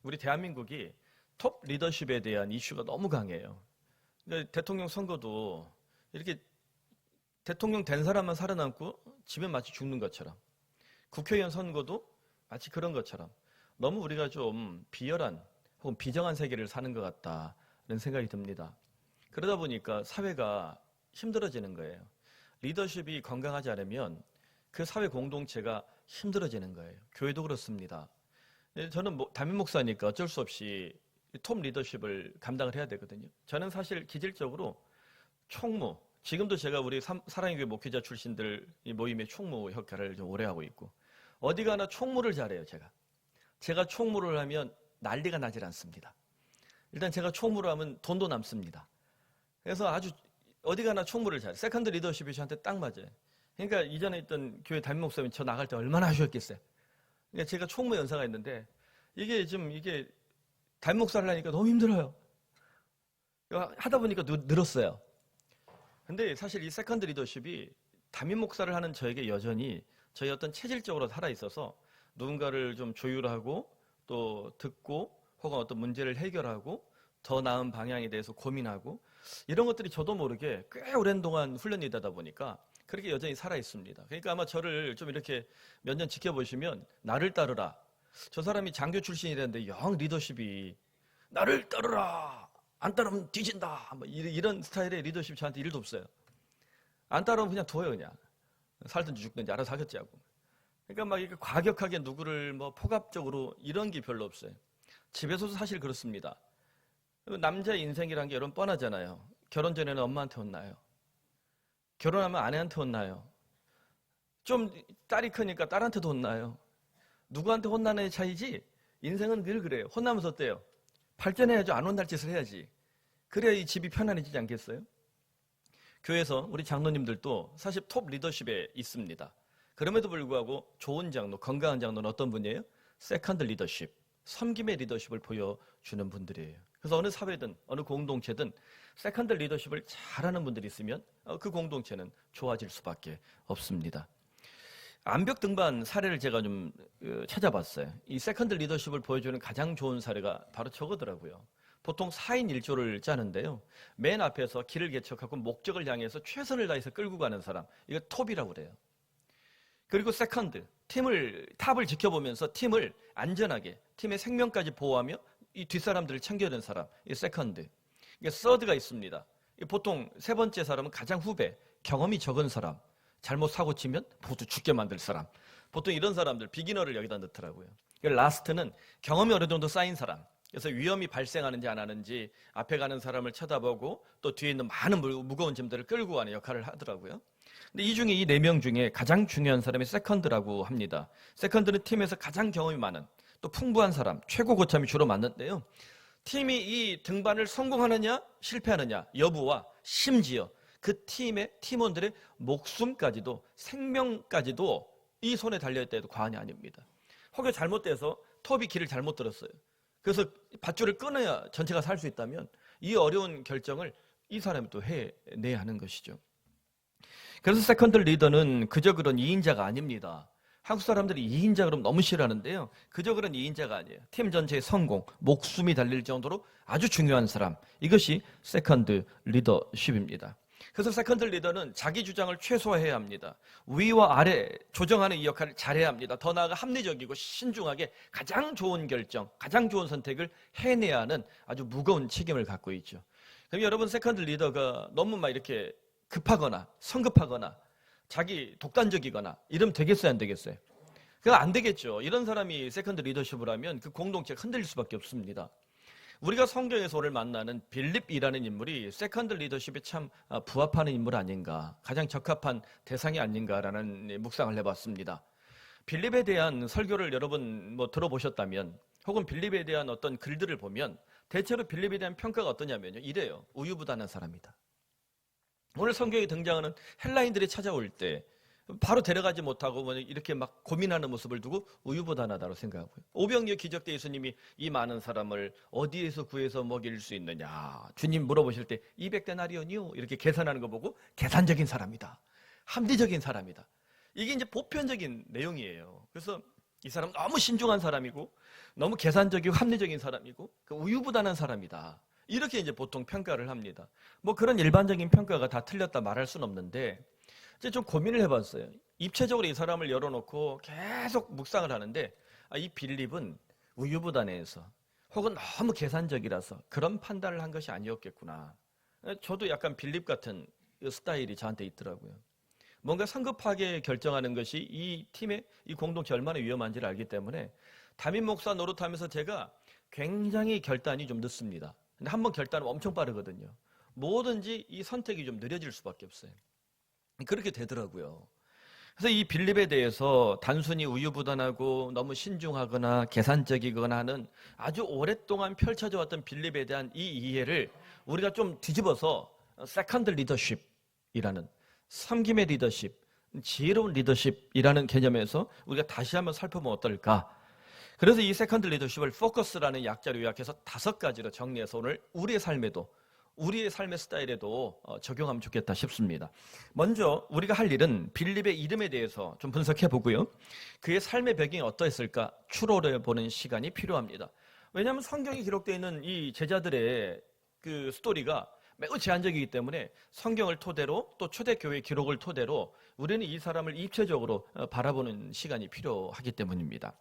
우리 대한민국이 톱 리더십에 대한 이슈가 너무 강해요. 그러니까 대통령 선거도 이렇게 대통령 된 사람만 살아남고 지면 마치 죽는 것처럼, 국회의원 선거도 마치 그런 것처럼 너무 우리가 좀 비열한 혹은 비정한 세계를 사는 것 같다는 생각이 듭니다. 그러다 보니까 사회가 힘들어지는 거예요. 리더십이 건강하지 않으면 그 사회 공동체가 힘들어지는 거예요. 교회도 그렇습니다. 저는 담임 목사니까 어쩔 수 없이 톱 리더십을 감당을 해야 되거든요. 저는 사실 기질적으로 총무, 지금도 제가 우리 사랑의 교회 목회자 출신들 모임의 총무 역할을 좀 오래 하고 있고, 어디 가나 총무를 잘해요. 제가 총무를 하면 난리가 나질 않습니다. 일단 제가 총무를 하면 돈도 남습니다. 그래서 아주 어디 가나 총무를 잘해요. 세컨드 리더십이 저한테 딱 맞아요. 그러니까 이전에 있던 교회 담임 목사님 저 나갈 때 얼마나 하셨겠어요. 그러니까 제가 총무 연사가 있는데 이게 담임 목사를 하니까 너무 힘들어요. 하다 보니까 늘었어요. 근데 사실 이 세컨드 리더십이 담임 목사를 하는 저에게 여전히 저희 어떤 체질적으로 살아있어서 누군가를 좀 조율하고 또 듣고 혹은 어떤 문제를 해결하고 더 나은 방향에 대해서 고민하고 이런 것들이 저도 모르게 꽤 오랜 동안 훈련이 되다 보니까 그렇게 여전히 살아있습니다. 그러니까 아마 저를 좀 이렇게 몇 년 지켜보시면 나를 따르라. 저 사람이 장교 출신이랬는데 영 리더십이 나를 따르라. 안 따르면 뒤진다. 뭐 이런 스타일의 리더십 저한테 1도 없어요. 안 따르면 그냥 둬요, 그냥. 살든지 죽든지 알아서 하겠지 하고. 그러니까 막 이렇게 과격하게 누구를 뭐 포갑적으로 이런 게 별로 없어요. 집에서도 사실 그렇습니다. 남자 인생이란 게 여러분 뻔하잖아요. 결혼 전에는 엄마한테 혼나요. 결혼하면 아내한테 혼나요. 좀 딸이 크니까 딸한테도 혼나요. 누구한테 혼나는 차이지 인생은 늘 그래요. 혼나면서 어때요? 발전해야죠. 안 혼날 짓을 해야지. 그래야 이 집이 편안해지지 않겠어요? 교회에서 우리 장로님들도 사실 톱 리더십에 있습니다. 그럼에도 불구하고 좋은 장로, 건강한 장로는 어떤 분이에요? 세컨드 리더십, 섬김의 리더십을 보여주는 분들이에요. 그래서 어느 사회든 어느 공동체든 세컨드 리더십을 잘하는 분들이 있으면 그 공동체는 좋아질 수밖에 없습니다. 암벽 등반 사례를 제가 좀 찾아봤어요. 이 세컨드 리더십을 보여주는 가장 좋은 사례가 바로 저거더라고요. 보통 4인 1조를 짜는데요. 맨 앞에서 길을 개척하고 목적을 향해서 최선을 다해서 끌고 가는 사람, 이거 톱이라고 그래요. 그리고 세컨드, 탑을 지켜보면서 팀을 안전하게, 팀의 생명까지 보호하며 이 뒷사람들을 챙겨내는 사람, 이 세컨드. 이게 서드가 있습니다. 보통 세 번째 사람은 가장 후배, 경험이 적은 사람, 잘못 사고 치면 모두 죽게 만들 사람. 보통 이런 사람들, 비기너를 여기다 넣더라고요. 라스트는 경험이 어느 정도 쌓인 사람. 그래서 위험이 발생하는지 안 하는지 앞에 가는 사람을 쳐다보고 또 뒤에 있는 많은 무거운 짐들을 끌고 가는 역할을 하더라고요. 근데 이 중에 이 4명 중에 가장 중요한 사람이 세컨드라고 합니다. 세컨드는 팀에서 가장 경험이 많은 또 풍부한 사람, 최고 고참이 주로 맡는데요. 팀이 이 등반을 성공하느냐 실패하느냐 여부와 심지어 그 팀의 팀원들의 목숨까지도 생명까지도 이 손에 달려있다 해도 과언이 아닙니다. 혹여 잘못돼서 톱이 길을 잘못 들었어요. 그래서 밧줄을 끊어야 전체가 살 수 있다면 이 어려운 결정을 이 사람이 또 해내야 하는 것이죠. 그래서 세컨드 리더는 그저 그런 2인자가 아닙니다. 한국 사람들이 2인자 그러면 너무 싫어하는데요. 그저 그런 2인자가 아니에요. 팀 전체의 성공, 목숨이 달릴 정도로 아주 중요한 사람. 이것이 세컨드 리더십입니다. 그래서 세컨드 리더는 자기 주장을 최소화해야 합니다. 위와 아래 조정하는 이 역할을 잘해야 합니다. 더 나아가 합리적이고 신중하게 가장 좋은 결정, 가장 좋은 선택을 해내야 하는 아주 무거운 책임을 갖고 있죠. 그럼 여러분 세컨드 리더가 너무 막 이렇게 급하거나 성급하거나 자기 독단적이거나 이러면 되겠어요, 안 되겠어요? 그거 안 되겠죠. 이런 사람이 세컨드 리더십을 하면 그 공동체가 흔들릴 수밖에 없습니다. 우리가 성경에서 오늘 만나는 빌립이라는 인물이 세컨드 리더십에 참 부합하는 인물 아닌가, 가장 적합한 대상이 아닌가라는 묵상을 해봤습니다. 빌립에 대한 설교를 여러분 들어보셨다면 혹은 빌립에 대한 어떤 글들을 보면 대체로 빌립에 대한 평가가 어떠냐면요, 이래요. 우유부단한 사람이다. 오늘 성경에 등장하는 헬라인들이 찾아올 때 바로 데려가지 못하고 이렇게 막 고민하는 모습을 두고 우유부단하다고 생각하고요. 오병이어 기적 때 예수님이 이 많은 사람을 어디에서 구해서 먹일 수 있느냐 주님 물어보실 때 200데나리온이요 이렇게 계산하는 거 보고 계산적인 사람이다, 합리적인 사람이다, 이게 이제 보편적인 내용이에요. 그래서 이 사람은 너무 신중한 사람이고 너무 계산적이고 합리적인 사람이고 우유부단한 사람이다. 이렇게 이제 보통 평가를 합니다. 뭐 그런 일반적인 평가가 다 틀렸다 말할 수는 없는데 이제 좀 고민을 해봤어요. 입체적으로 이 사람을 열어놓고 계속 묵상을 하는데 이 빌립은 우유부단해서 혹은 너무 계산적이라서 그런 판단을 한 것이 아니었겠구나. 저도 약간 빌립 같은 스타일이 저한테 있더라고요. 뭔가 성급하게 결정하는 것이 이 팀의 이 공동체 얼마나 위험한지를 알기 때문에 담임 목사 노릇하면서 제가 굉장히 결단이 좀 늦습니다. 근데 한번 결단은 엄청 빠르거든요. 뭐든지 이 선택이 좀 느려질 수밖에 없어요. 그렇게 되더라고요. 그래서 이 빌립에 대해서 단순히 우유부단하고 너무 신중하거나 계산적이거나 하는 아주 오랫동안 펼쳐져 왔던 빌립에 대한 이 이해를 우리가 좀 뒤집어서 세컨드 리더십이라는 섬김의 리더십, 지혜로운 리더십이라는 개념에서 우리가 다시 한번 살펴보면 어떨까? 그래서 이 세컨드 리더십을 포커스라는 약자로 요약해서 5가지로 정리해서 오늘 우리의 삶의 스타일에도 적용하면 좋겠다 싶습니다. 먼저 우리가 할 일은 빌립의 이름에 대해서 좀 분석해 보고요. 그의 삶의 배경이 어떠했을까 추론해 보는 시간이 필요합니다. 왜냐하면 성경에 기록되어 있는 이 제자들의 그 스토리가 매우 제한적이기 때문에 성경을 토대로 또 초대교회 기록을 토대로 우리는 이 사람을 입체적으로 바라보는 시간이 필요하기 때문입니다.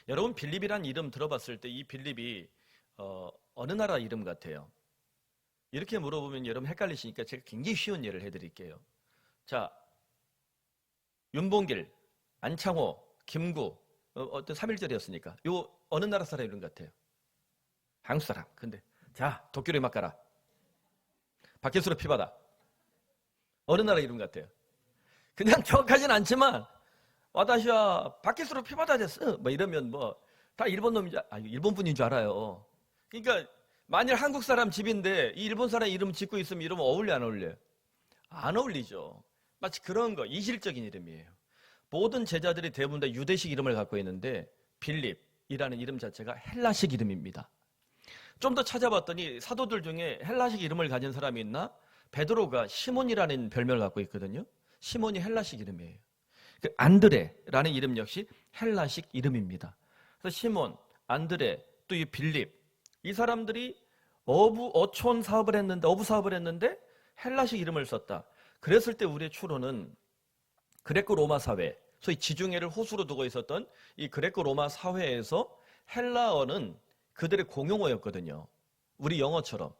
여러분 빌립이란 이름 들어봤을 때 이 빌립이 어느 나라 이름 같아요? 이렇게 물어보면 여러분 헷갈리시니까 제가 굉장히 쉬운 예를 해드릴게요. 자, 윤봉길, 안창호, 김구 어떤 3.1절이었으니까 요 어느 나라 사람 이름 같아요? 한국 사람. 근데 자, 도쿄로 음악 가라. 바켓으로 피바다. 어느 나라 이름 같아요? 그냥 정확하진 않지만 와다시와 바켓으로 피바다 됐어. 뭐 이러면 뭐 다 일본 놈인 줄, 일본 분인 줄 알아요. 그러니까 만일 한국 사람 집인데 이 일본 사람 이름 짓고 있으면 이러면 어울려 안 어울려요? 안 어울리죠. 마치 그런 거 이질적인 이름이에요. 모든 제자들이 대부분 다 유대식 이름을 갖고 있는데 빌립이라는 이름 자체가 헬라식 이름입니다. 좀 더 찾아봤더니 사도들 중에 헬라식 이름을 가진 사람이 있나? 베드로가 시몬이라는 별명을 갖고 있거든요. 시몬이 헬라식 이름이에요. 그 안드레라는 이름 역시 헬라식 이름입니다. 그래서 시몬, 안드레, 또 이 빌립 이 사람들이 어촌 사업을 했는데 어부 사업을 했는데 헬라식 이름을 썼다. 그랬을 때 우리의 추론은 그레코 로마 사회, 소위 지중해를 호수로 두고 있었던 이 그레코 로마 사회에서 헬라어는 그들의 공용어였거든요. 우리 영어처럼.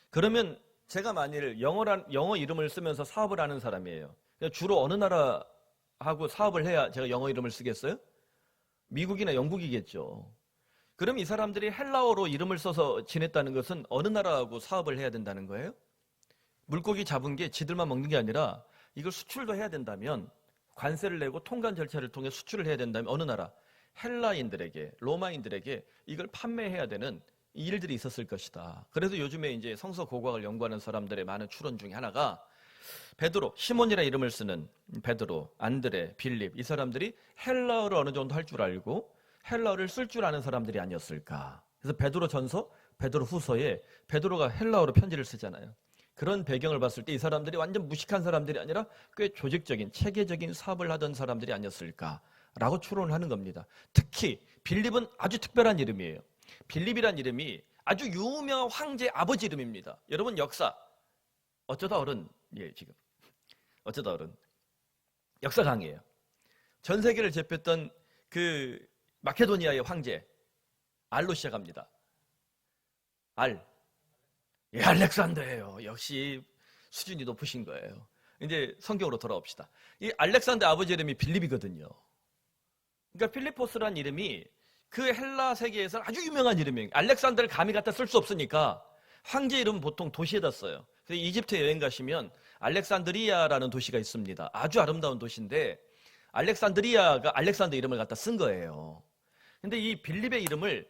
그러면 제가 만일 영어 이름을 쓰면서 사업을 하는 사람이에요. 주로 어느 나라하고 사업을 해야 제가 영어 이름을 쓰겠어요? 미국이나 영국이겠죠. 그럼 이 사람들이 헬라어로 이름을 써서 지냈다는 것은 어느 나라하고 사업을 해야 된다는 거예요? 물고기 잡은 게 지들만 먹는 게 아니라 이걸 수출도 해야 된다면 관세를 내고 통관 절차를 통해 수출을 해야 된다면 어느 나라? 헬라인들에게, 로마인들에게 이걸 판매해야 되는 일들이 있었을 것이다. 그래서 요즘에 이제 성서 고고학을 연구하는 사람들의 많은 추론 중에 하나가 베드로, 시몬이라 이름을 쓰는 베드로, 안드레, 빌립 이 사람들이 헬라어를 어느 정도 할 줄 알고 헬라어를 쓸 줄 아는 사람들이 아니었을까. 그래서 베드로 전서, 베드로 후서에 베드로가 헬라어로 편지를 쓰잖아요. 그런 배경을 봤을 때 이 사람들이 완전 무식한 사람들이 아니라 꽤 조직적인, 체계적인 사업을 하던 사람들이 아니었을까라고 추론을 하는 겁니다. 특히 빌립은 아주 특별한 이름이에요. 빌립이란 이름이 아주 유명한 황제 아버지 이름입니다. 여러분 역사 어쩌다 어른 지금 어쩌다 어른 역사 강의예요. 전 세계를 제패했던 그 마케도니아의 황제 알로 시작합니다. 알렉산더예요. 역시 수준이 높으신 거예요. 이제 성경으로 돌아옵시다. 이 알렉산더 아버지 이름이 빌립이거든요. 그러니까 필리포스라는 이름이 그 헬라 세계에서 아주 유명한 이름이에요. 알렉산더를 감히 갖다 쓸 수 없으니까 황제 이름은 보통 도시에다 써요. 그래서 이집트 여행 가시면 알렉산드리아라는 도시가 있습니다. 아주 아름다운 도시인데 알렉산드리아가 알렉산더 이름을 갖다 쓴 거예요. 근데 이 빌립의 이름을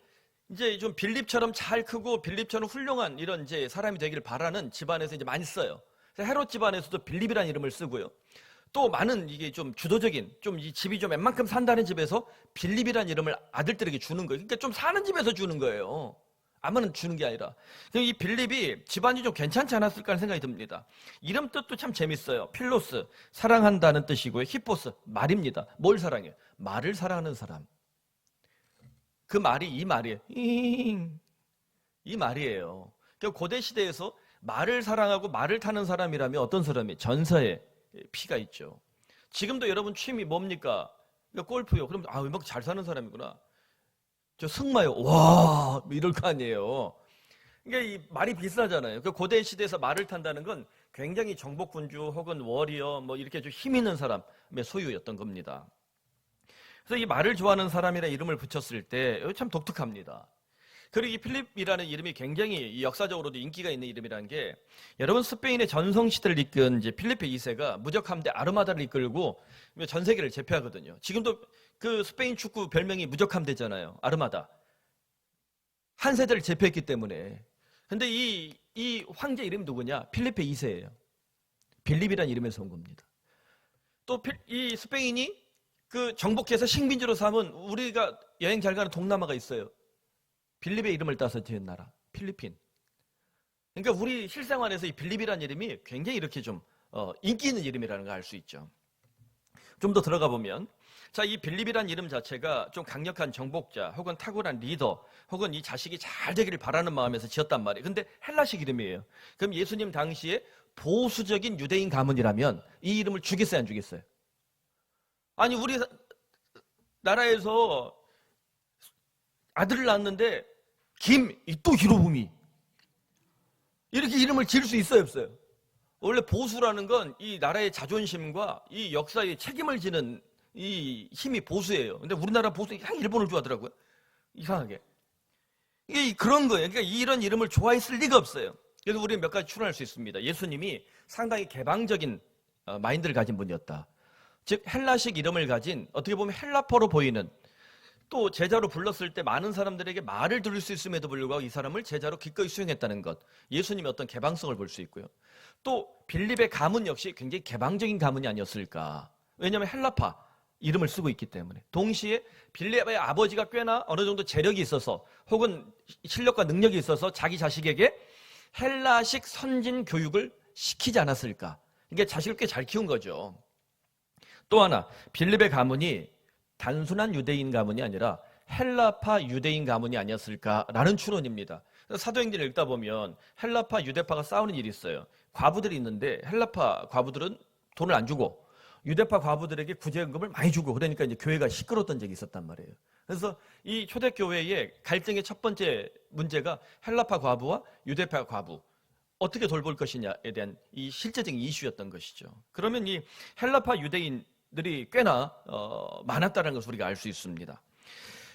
이제 좀 빌립처럼 잘 크고 빌립처럼 훌륭한 이런 이제 사람이 되기를 바라는 집안에서 이제 많이 써요. 그래서 헤롯 집안에서도 빌립이라는 이름을 쓰고요. 또 많은 이게 좀 주도적인 좀 이 집이 좀 웬만큼 산다는 집에서 빌립이라는 이름을 아들들에게 주는 거예요. 그러니까 좀 사는 집에서 주는 거예요. 아무나 주는 게 아니라. 이 빌립이 집안이 좀 괜찮지 않았을까 하는 생각이 듭니다. 이름 뜻도 참 재밌어요. 필로스, 사랑한다는 뜻이고요. 히포스, 말입니다. 뭘 사랑해요? 말을 사랑하는 사람. 그 말이 이 말이에요. 이 말이에요. 그러니까 고대 시대에서 말을 사랑하고 말을 타는 사람이라면 어떤 사람이? 전사의 피가 있죠. 지금도 여러분 취미 뭡니까? 그러니까 골프요. 그럼 음악 잘 사는 사람이구나. 저 승마요. 와, 이럴 거 아니에요. 그러니까 이 말이 비싸잖아요. 그 고대 시대에서 말을 탄다는 건 굉장히 정복군주 혹은 워리어 뭐 이렇게 좀 힘 있는 사람의 소유였던 겁니다. 그래서 이 말을 좋아하는 사람이라는 이름을 붙였을 때 참 독특합니다. 그리고 이 필립이라는 이름이 굉장히 역사적으로도 인기가 있는 이름이라는 게, 여러분 스페인의 전성시대를 이끈 이제 필리페 2세가 무적함대 아르마다를 이끌고 전 세계를 제패하거든요. 지금도 그 스페인 축구 별명이 무적함대잖아요. 아르마다. 한 세대를 제패했기 때문에. 근데 이 황제 이름이 누구냐? 필리페 2세예요. 빌립이라는 이름에서 온 겁니다. 또 이 스페인이 그 정복해서 식민지로 삼은, 우리가 여행 잘 가는 동남아가 있어요. 빌립의 이름을 따서 지은 나라, 필리핀. 그러니까 우리 실생활에서 이 빌립이라는 이름이 굉장히 이렇게 좀 인기 있는 이름이라는 걸 알 수 있죠. 좀 더 들어가 보면, 자, 이 빌립이라는 이름 자체가 좀 강력한 정복자 혹은 탁월한 리더 혹은 이 자식이 잘 되기를 바라는 마음에서 지었단 말이에요. 근데 헬라식 이름이에요. 그럼 예수님 당시에 보수적인 유대인 가문이라면 이 이름을 주겠어요, 안 주겠어요? 아니, 우리 나라에서 아들을 낳았는데 또 히로부미 이렇게 이름을 지을 수 있어요, 없어요? 원래 보수라는 건 이 나라의 자존심과 이 역사의 책임을 지는 이 힘이 보수예요. 근데 우리나라 보수 그냥 일본을 좋아하더라고요. 이상하게. 이게 그런 거예요. 그러니까 이런 이름을 좋아했을 리가 없어요. 그래서 우리는 몇 가지 추론할 수 있습니다. 예수님이 상당히 개방적인 마인드를 가진 분이었다. 즉 헬라식 이름을 가진, 어떻게 보면 헬라퍼로 보이는, 또 제자로 불렀을 때 많은 사람들에게 말을 들을 수 있음에도 불구하고 이 사람을 제자로 기꺼이 수용했다는 것, 예수님의 어떤 개방성을 볼 수 있고요. 또 빌립의 가문 역시 굉장히 개방적인 가문이 아니었을까. 왜냐하면 헬라파 이름을 쓰고 있기 때문에. 동시에 빌립의 아버지가 꽤나 어느 정도 재력이 있어서 혹은 실력과 능력이 있어서 자기 자식에게 헬라식 선진 교육을 시키지 않았을까. 그러니까 자식을 꽤 잘 키운 거죠. 또 하나, 빌립의 가문이 단순한 유대인 가문이 아니라 헬라파 유대인 가문이 아니었을까라는 추론입니다. 사도행전을 읽다 보면 헬라파 유대파가 싸우는 일이 있어요. 과부들이 있는데 헬라파 과부들은 돈을 안 주고 유대파 과부들에게 구제금을 많이 주고, 그러니까 이제 교회가 시끄러웠던 적이 있었단 말이에요. 그래서 이 초대교회의 갈등의 첫 번째 문제가 헬라파 과부와 유대파 과부 어떻게 돌볼 것이냐에 대한 이 실제적인 이슈였던 것이죠. 그러면 이 헬라파 유대인들이 꽤나 많았다는 것을 우리가 알 수 있습니다.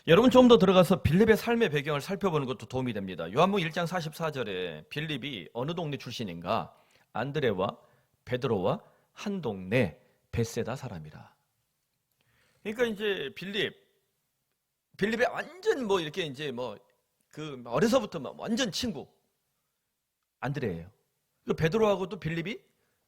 여러분 좀 더 들어가서 빌립의 삶의 배경을 살펴보는 것도 도움이 됩니다. 요한복음 1장 44절에 빌립이 어느 동네 출신인가? 안드레와 베드로와 한 동네 벳세다 사람이라. 그러니까 이제 빌립의 완전 뭐 이렇게 이제 뭐 그 어려서부터 막 완전 친구 안드레예요. 그 베드로하고도 빌립이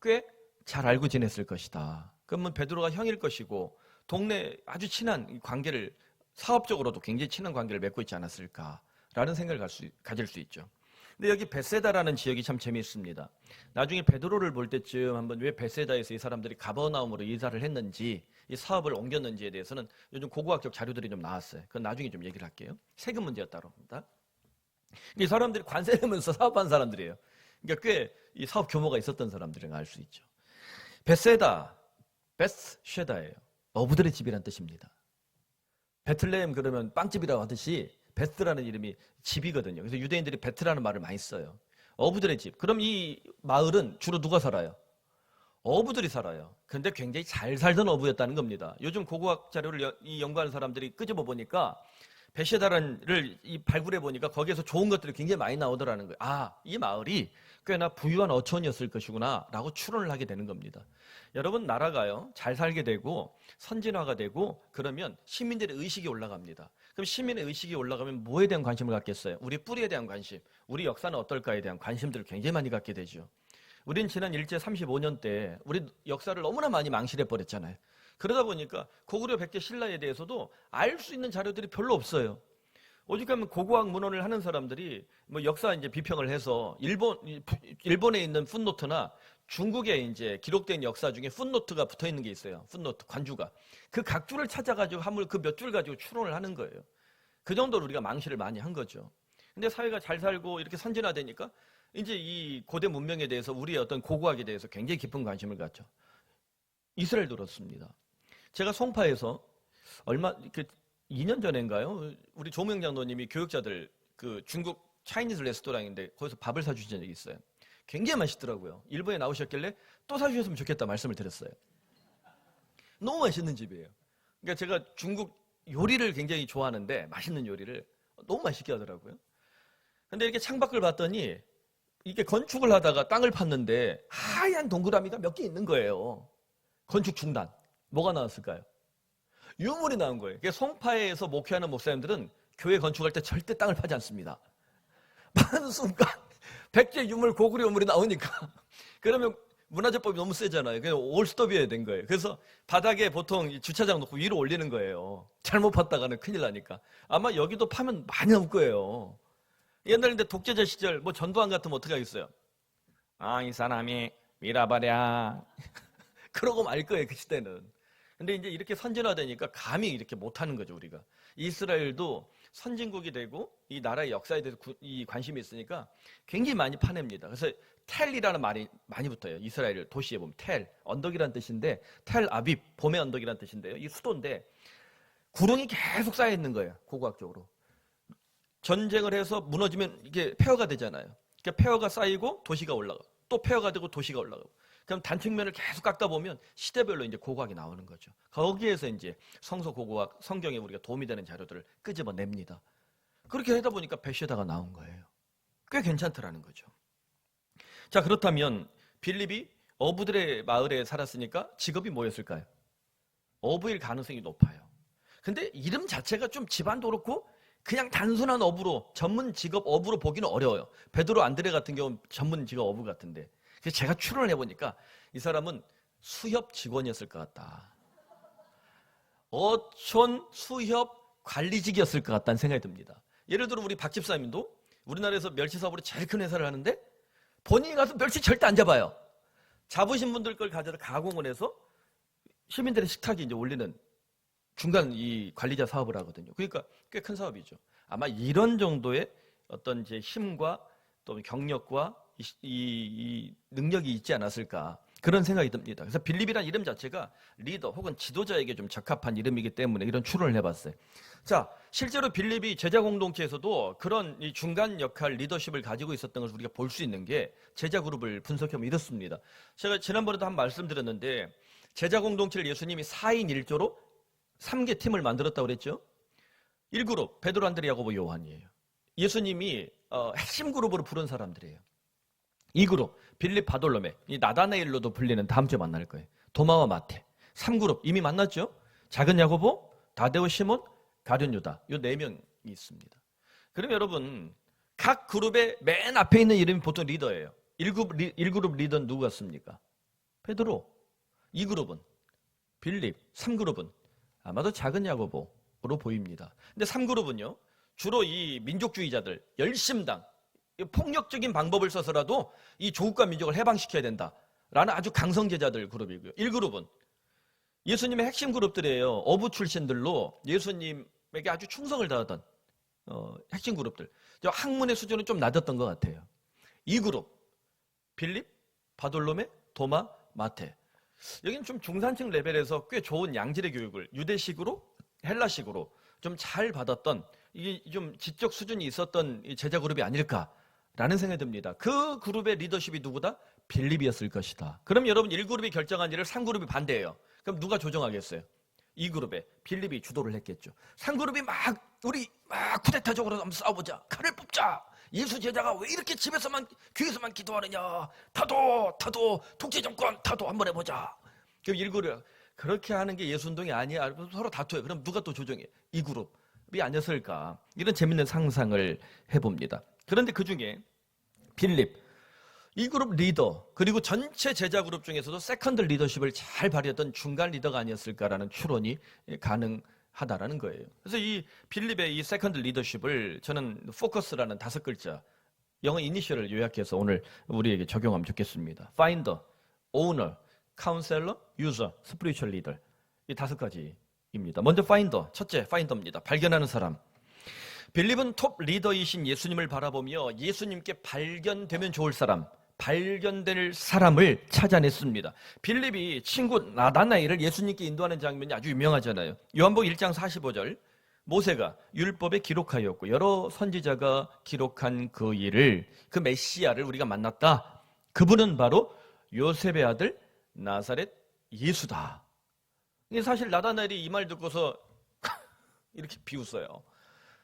꽤 잘 알고 지냈을 것이다. 그러면 베드로가 형일 것이고 동네 아주 친한 관계를, 사업적으로도 굉장히 친한 관계를 맺고 있지 않았을까라는 생각을 가질 수 있죠. 근데 여기 벳세다라는 지역이 참 재미있습니다. 나중에 베드로를 볼 때쯤 한번 왜 벳세다에서 이 사람들이 가버나움으로 이사를 했는지, 이 사업을 옮겼는지에 대해서는 요즘 고고학적 자료들이 좀 나왔어요. 그건 나중에 좀 얘기를 할게요. 세금 문제였다고 합니다. 이 사람들이 관세 내면서 사업한 사람들이에요. 그러니까 꽤 이 사업 규모가 있었던 사람들을 알 수 있죠. 벳세다, 베스쉐다예요. 어부들의 집이란 뜻입니다. 베틀레헴 그러면 빵집이라고 하듯이 베스라는 이름이 집이거든요. 그래서 유대인들이 베트라는 말을 많이 써요. 어부들의 집. 그럼 이 마을은 주로 누가 살아요? 어부들이 살아요. 근데 굉장히 잘 살던 어부였다는 겁니다. 요즘 고고학 자료를 연구하는 사람들이 끄집어 보니까 베쉐다를 발굴해 보니까 거기에서 좋은 것들이 굉장히 많이 나오더라는 거예요. 아, 이 마을이 꽤나 부유한 어촌이었을 것이구나 라고 추론을 하게 되는 겁니다. 여러분, 나라가요 잘 살게 되고 선진화가 되고 그러면 시민들의 의식이 올라갑니다. 그럼 시민의 의식이 올라가면 뭐에 대한 관심을 갖겠어요? 우리 뿌리에 대한 관심, 우리 역사는 어떨까에 대한 관심들을 굉장히 많이 갖게 되죠. 우린 지난 일제 35년 때 우리 역사를 너무나 많이 망실해 버렸잖아요. 그러다 보니까 고구려 백제 신라에 대해서도 알 수 있는 자료들이 별로 없어요. 오죽하면 고고학 문헌을 하는 사람들이 뭐 역사 이제 비평을 해서 일본에 있는 풋노트나 중국에 이제 기록된 역사 중에 풋노트가 붙어 있는 게 있어요. 풋노트 관주가 그 각주를 찾아가지고 한물 그 몇 줄 가지고 추론을 하는 거예요. 그 정도로 우리가 망실을 많이 한 거죠. 근데 사회가 잘 살고 이렇게 선진화되니까 이제 이 고대 문명에 대해서 우리의 어떤 고고학에 대해서 굉장히 깊은 관심을 갖죠. 이스라엘도 그렇습니다. 제가 송파에서 얼마 2년 전인가요? 우리 조명 장로님이 교육자들 그 중국 차이니즈 레스토랑인데 거기서 밥을 사주신 적이 있어요. 굉장히 맛있더라고요. 일본에 나오셨길래 또 사주셨으면 좋겠다 말씀을 드렸어요. 너무 맛있는 집이에요. 그러니까 제가 중국 요리를 굉장히 좋아하는데 맛있는 요리를 너무 맛있게 하더라고요. 근데 이렇게 창밖을 봤더니 이게 건축을 하다가 땅을 팠는데 하얀 동그라미가 몇 개 있는 거예요. 건축 중단. 뭐가 나왔을까요? 유물이 나온 거예요. 송파에서 목회하는 목사님들은 교회 건축할 때 절대 땅을 파지 않습니다. 파는 순간 백제 유물, 고구려 유물이 나오니까 그러면 문화재법이 너무 세잖아요. 그냥 올스톱이어야 된 거예요. 그래서 바닥에 보통 주차장 놓고 위로 올리는 거예요. 잘못 팠다가는 큰일 나니까. 아마 여기도 파면 많이 나올 거예요. 옛날에 독재자 시절 뭐 전두환 같으면 어떻게 하겠어요? 이 사람이 밀어버려. 그러고 말 거예요, 그 시대는. 근데 이제 이렇게 선진화되니까 감히 이렇게 못하는 거죠, 우리가. 이스라엘도 선진국이 되고 이 나라의 역사에 대해서 이 관심이 있으니까 굉장히 많이 파냅니다. 그래서 텔이라는 말이 많이 붙어요. 이스라엘 도시에 보면 텔, 언덕이라는 뜻인데 텔 아빕, 봄의 언덕이라는 뜻인데요. 이 수도인데 구름이 계속 쌓여 있는 거예요, 고고학적으로. 전쟁을 해서 무너지면 이게 폐허가 되잖아요. 그러니까 폐허가 쌓이고 도시가 올라가. 또 폐허가 되고 도시가 올라가고. 그럼 단층면을 계속 깎다 보면 시대별로 이제 고고학이 나오는 거죠. 거기에서 이제 성서 고고학, 성경에 우리가 도움이 되는 자료들을 끄집어냅니다. 그렇게 하다 보니까 베시다가 나온 거예요. 꽤 괜찮더라는 거죠. 자, 그렇다면 빌립이 어부들의 마을에 살았으니까 직업이 뭐였을까요? 어부일 가능성이 높아요. 근데 이름 자체가 좀 집안도 그렇고 그냥 단순한 어부로, 전문 직업 어부로 보기는 어려워요. 베드로, 안드레 같은 경우는 전문 직업 어부 같은데. 그래서 제가 추론을 해보니까 이 사람은 수협 직원이었을 것 같다. 어촌 수협 관리직이었을 것 같다는 생각이 듭니다. 예를 들어 우리 박 집사님도 우리나라에서 멸치 사업으로 제일 큰 회사를 하는데 본인이 가서 멸치 절대 안 잡아요. 잡으신 분들 걸 가져다 가공을 해서 시민들의 식탁에 이제 올리는 중간 이 관리자 사업을 하거든요. 그러니까 꽤 큰 사업이죠. 아마 이런 정도의 어떤 이제 힘과 또 경력과 이 능력이 있지 않았을까 그런 생각이 듭니다. 그래서 빌립이라는 이름 자체가 리더 혹은 지도자에게 좀 적합한 이름이기 때문에 이런 추론을 해봤어요. 자, 실제로 빌립이 제자 공동체에서도 그런 이 중간 역할 리더십을 가지고 있었던 것을 우리가 볼 수 있는 게 제자 그룹을 분석해보면 이렇습니다. 제가 지난번에도 한 말씀드렸는데 제자 공동체를 예수님이 4인 1조로 3개 팀을 만들었다고 그랬죠. 1그룹 베드로, 안드레, 야고보, 요한이에요. 예수님이 핵심 그룹으로 부른 사람들이에요. 2그룹 빌립, 바돌로메, 이 나다나엘로도 불리는 다음 주에 만날 거예요. 도마와 마태. 3그룹 이미 만났죠. 작은 야고보, 다데오, 시몬, 가룟 유다. 이 4명이 있습니다. 그럼 여러분 각 그룹의 맨 앞에 있는 이름이 보통 리더예요. 1그룹 리더는 누구 같습니까? 베드로. 2그룹은 빌립. 3그룹은 아마도 작은 야고보로 보입니다. 근데 3그룹은요 주로 이 민족주의자들, 열심당, 폭력적인 방법을 써서라도 이 조국과 민족을 해방시켜야 된다라는 아주 강성제자들 그룹이고요. 1그룹은 예수님의 핵심 그룹들이에요. 어부 출신들로 예수님에게 아주 충성을 다하던 핵심 그룹들. 학문의 수준은 좀 낮았던 것 같아요. 2그룹 빌립, 바돌로메, 도마, 마태. 여기는 좀 중산층 레벨에서 꽤 좋은 양질의 교육을 유대식으로 헬라식으로 좀 잘 받았던 이게 좀 지적 수준이 있었던 제자 그룹이 아닐까라는 생각이 듭니다. 그 그룹의 리더십이 누구다? 빌립이었을 것이다. 그럼 여러분 1그룹이 결정한 일을 3그룹이 반대해요. 그럼 누가 조정하겠어요? 2그룹에 빌립이 주도를 했겠죠. 3그룹이 우리 쿠데타적으로 한번 싸워보자. 칼을 뽑자. 예수 제자가 왜 이렇게 집에서만 교회에서만 기도하느냐. 타도 독재 정권 타도 한번 해보자. 그럼 1그룹 그렇게 하는 게 예수운동이 아니야. 서로 다투어요. 그럼 누가 또 조정해? 2그룹이 아니었을까. 이런 재밌는 상상을 해봅니다. 그런데 그중에 빌립 2그룹 리더 그리고 전체 제자 그룹 중에서도 세컨드 리더십을 잘 발휘했던 중간 리더가 아니었을까라는 추론이 가능하다라는 거예요. 그래서 이 빌립의 이 세컨드 리더십을 저는 포커스라는 5글자 영어 이니셜을 요약해서 오늘 우리에게 적용하면 좋겠습니다. 파인더, 오너, 카운셀러, 유저, 스피리추얼 리더 이 5가지입니다. 먼저 파인더, 첫째 파인더입니다. 발견하는 사람. 빌립은 톱 리더이신 예수님을 바라보며 예수님께 발견되면 좋을 사람, 발견될 사람을 찾아냈습니다. 빌립이 친구 나다나엘을 예수님께 인도하는 장면이 아주 유명하잖아요. 요한복음 1장 45절, 모세가 율법에 기록하였고 여러 선지자가 기록한 그 일을, 그 메시아를 우리가 만났다. 그분은 바로 요셉의 아들 나사렛 예수다. 사실 나다나엘이 이 말 듣고서 이렇게 비웃어요.